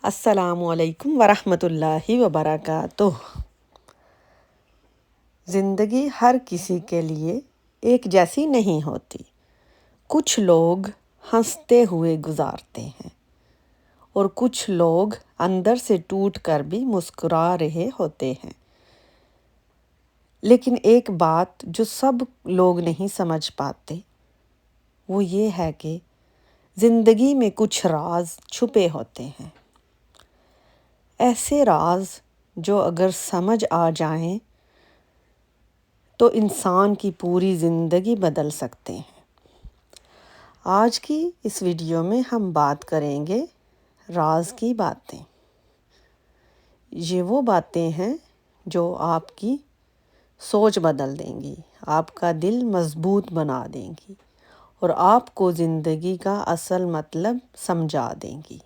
السلام علیکم ورحمۃ اللہ وبرکاتہ۔ زندگی ہر کسی کے لیے ایک جیسی نہیں ہوتی۔ کچھ لوگ ہنستے ہوئے گزارتے ہیں اور کچھ لوگ اندر سے ٹوٹ کر بھی مسکرا رہے ہوتے ہیں۔ لیکن ایک بات جو سب لوگ نہیں سمجھ پاتے وہ یہ ہے کہ زندگی میں کچھ راز چھپے ہوتے ہیں، ایسے راز جو اگر سمجھ آ جائیں تو انسان کی پوری زندگی بدل سکتے ہیں۔ آج کی اس ویڈیو میں ہم بات کریں گے راز کی باتیں۔ یہ وہ باتیں ہیں جو آپ کی سوچ بدل دیں گی، آپ کا دل مضبوط بنا دیں گی اور آپ کو زندگی کا اصل مطلب سمجھا دیں گی۔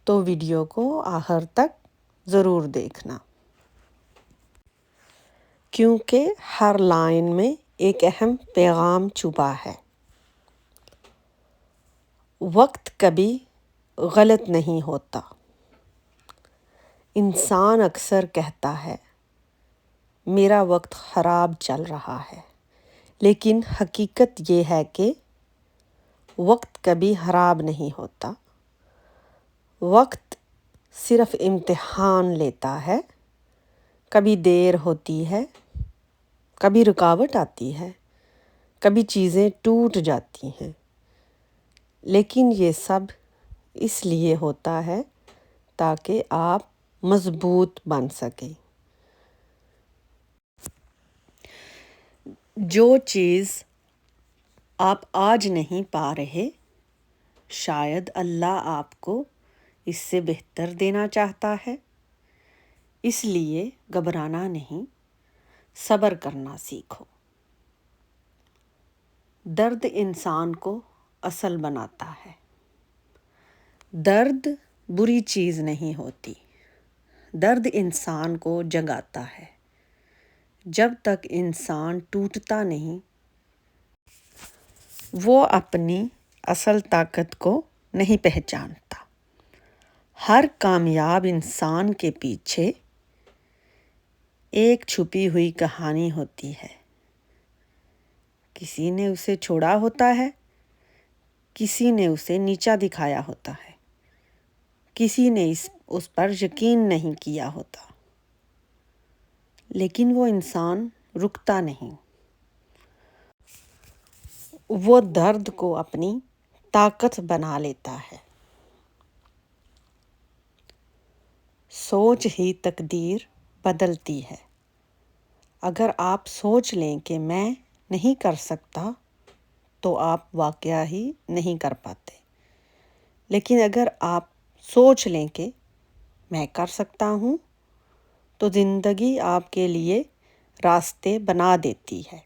تو ویڈیو کو آخر تک ضرور دیکھنا، کیونکہ ہر لائن میں ایک اہم پیغام چھپا ہے۔ وقت کبھی غلط نہیں ہوتا۔ انسان اکثر کہتا ہے میرا وقت خراب چل رہا ہے، لیکن حقیقت یہ ہے کہ وقت کبھی خراب نہیں ہوتا۔ وقت صرف امتحان لیتا ہے، کبھی دیر ہوتی ہے، کبھی رکاوٹ آتی ہے، کبھی چیزیں ٹوٹ جاتی ہیں، لیکن یہ سب اس لیے ہوتا ہے تاکہ آپ مضبوط بن سکیں۔ جو چیز آپ آج نہیں پا رہے، شاید اللہ آپ کو اس سے بہتر دینا چاہتا ہے۔ اس لیے گھبرانا نہیں، صبر کرنا سیکھو۔ درد انسان کو اصل بناتا ہے۔ درد بری چیز نہیں ہوتی، درد انسان کو جگاتا ہے۔ جب تک انسان ٹوٹتا نہیں، وہ اپنی اصل طاقت کو نہیں پہچانتا۔ ہر کامیاب انسان کے پیچھے ایک چھپی ہوئی کہانی ہوتی ہے۔ کسی نے اسے چھوڑا ہوتا ہے، کسی نے اسے نیچا دکھایا ہوتا ہے، کسی نے اس پر یقین نہیں کیا ہوتا، لیکن وہ انسان رکتا نہیں۔ وہ درد کو اپنی طاقت بنا لیتا ہے۔ سوچ ہی تقدیر بدلتی ہے۔ اگر آپ سوچ لیں کہ میں نہیں کر سکتا تو آپ واقعہ ہی نہیں کر پاتے، لیکن اگر آپ سوچ لیں کہ میں کر سکتا ہوں تو زندگی آپ کے لیے راستے بنا دیتی ہے۔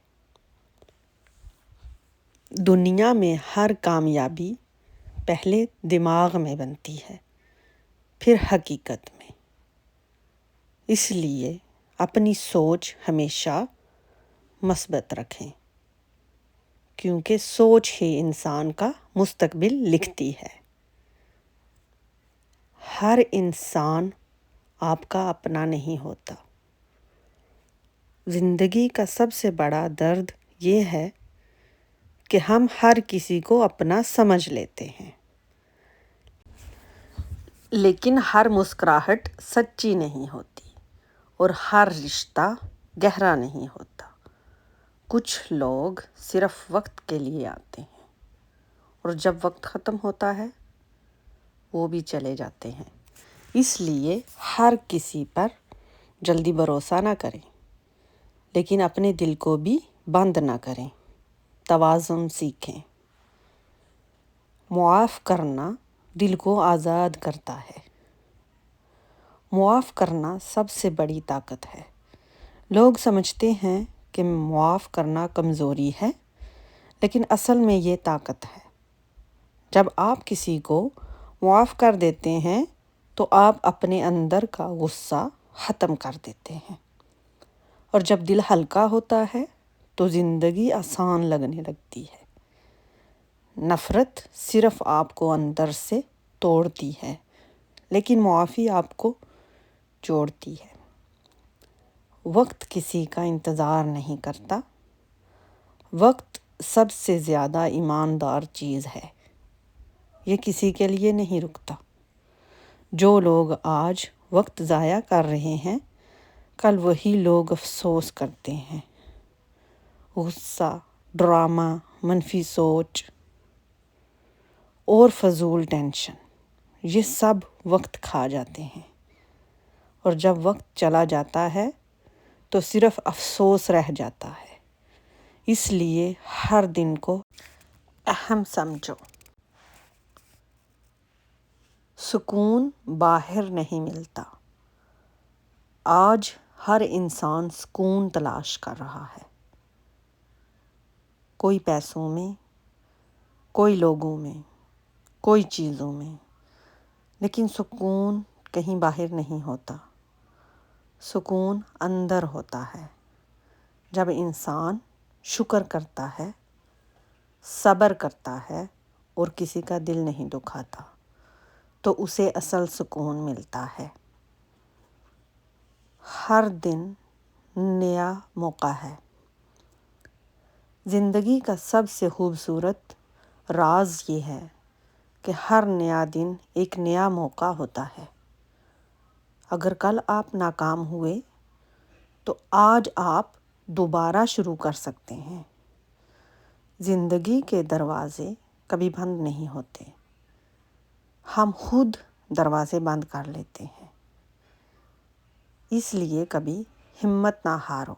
دنیا میں ہر کامیابی پہلے دماغ میں بنتی ہے، پھر حقیقت میں۔ اس لیے اپنی سوچ ہمیشہ مثبت رکھیں، کیونکہ سوچ ہی انسان کا مستقبل لکھتی ہے۔ ہر انسان آپ کا اپنا نہیں ہوتا۔ زندگی کا سب سے بڑا درد یہ ہے کہ ہم ہر کسی کو اپنا سمجھ لیتے ہیں، لیکن ہر مسکراہٹ سچی نہیں ہوتی اور ہر رشتہ گہرا نہیں ہوتا۔ کچھ لوگ صرف وقت کے لیے آتے ہیں اور جب وقت ختم ہوتا ہے وہ بھی چلے جاتے ہیں۔ اس لیے ہر کسی پر جلدی بھروسہ نہ کریں، لیکن اپنے دل کو بھی بند نہ کریں۔ توازن سیکھیں۔ معاف کرنا دل کو آزاد کرتا ہے۔ معاف کرنا سب سے بڑی طاقت ہے۔ لوگ سمجھتے ہیں کہ معاف کرنا کمزوری ہے، لیکن اصل میں یہ طاقت ہے۔ جب آپ کسی کو معاف کر دیتے ہیں تو آپ اپنے اندر کا غصہ ختم کر دیتے ہیں، اور جب دل ہلکا ہوتا ہے تو زندگی آسان لگنے لگتی ہے۔ نفرت صرف آپ کو اندر سے توڑتی ہے، لیکن معافی آپ کو جوڑتی ہے۔ وقت کسی کا انتظار نہیں کرتا۔ وقت سب سے زیادہ ایماندار چیز ہے، یہ کسی کے لیے نہیں رکتا۔ جو لوگ آج وقت ضائع کر رہے ہیں، کل وہی لوگ افسوس کرتے ہیں۔ غصہ، ڈرامہ، منفی سوچ اور فضول ٹینشن، یہ سب وقت کھا جاتے ہیں، اور جب وقت چلا جاتا ہے تو صرف افسوس رہ جاتا ہے۔ اس لیے ہر دن کو اہم سمجھو۔ سکون باہر نہیں ملتا۔ آج ہر انسان سکون تلاش کر رہا ہے، کوئی پیسوں میں، کوئی لوگوں میں، کوئی چیزوں میں، لیکن سکون کہیں باہر نہیں ہوتا۔ سکون اندر ہوتا ہے۔ جب انسان شکر کرتا ہے، صبر کرتا ہے اور کسی کا دل نہیں دکھاتا، تو اسے اصل سکون ملتا ہے۔ ہر دن نیا موقع ہے۔ زندگی کا سب سے خوبصورت راز یہ ہے کہ ہر نیا دن ایک نیا موقع ہوتا ہے۔ اگر کل آپ ناکام ہوئے تو آج آپ دوبارہ شروع کر سکتے ہیں۔ زندگی کے دروازے کبھی بند نہیں ہوتے، ہم خود دروازے بند کر لیتے ہیں۔ اس لیے کبھی ہمت نہ ہارو۔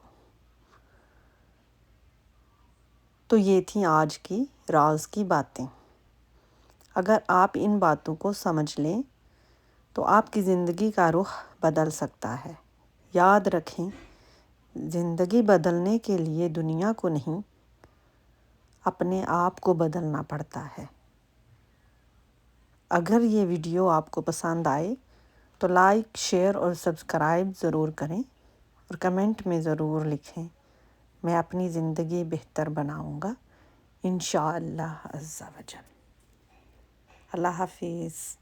تو یہ تھیں آج کی راز کی باتیں۔ اگر آپ ان باتوں کو سمجھ لیں تو آپ کی زندگی کا رخ بدل سکتا ہے۔ یاد رکھیں، زندگی بدلنے کے لیے دنیا کو نہیں، اپنے آپ کو بدلنا پڑتا ہے۔ اگر یہ ویڈیو آپ کو پسند آئے تو لائک، شیئر اور سبسکرائب ضرور کریں، اور کمنٹ میں ضرور لکھیں۔ میں اپنی زندگی بہتر بناؤں گا انشاءاللہ عز و جل۔ اللہ حافظ۔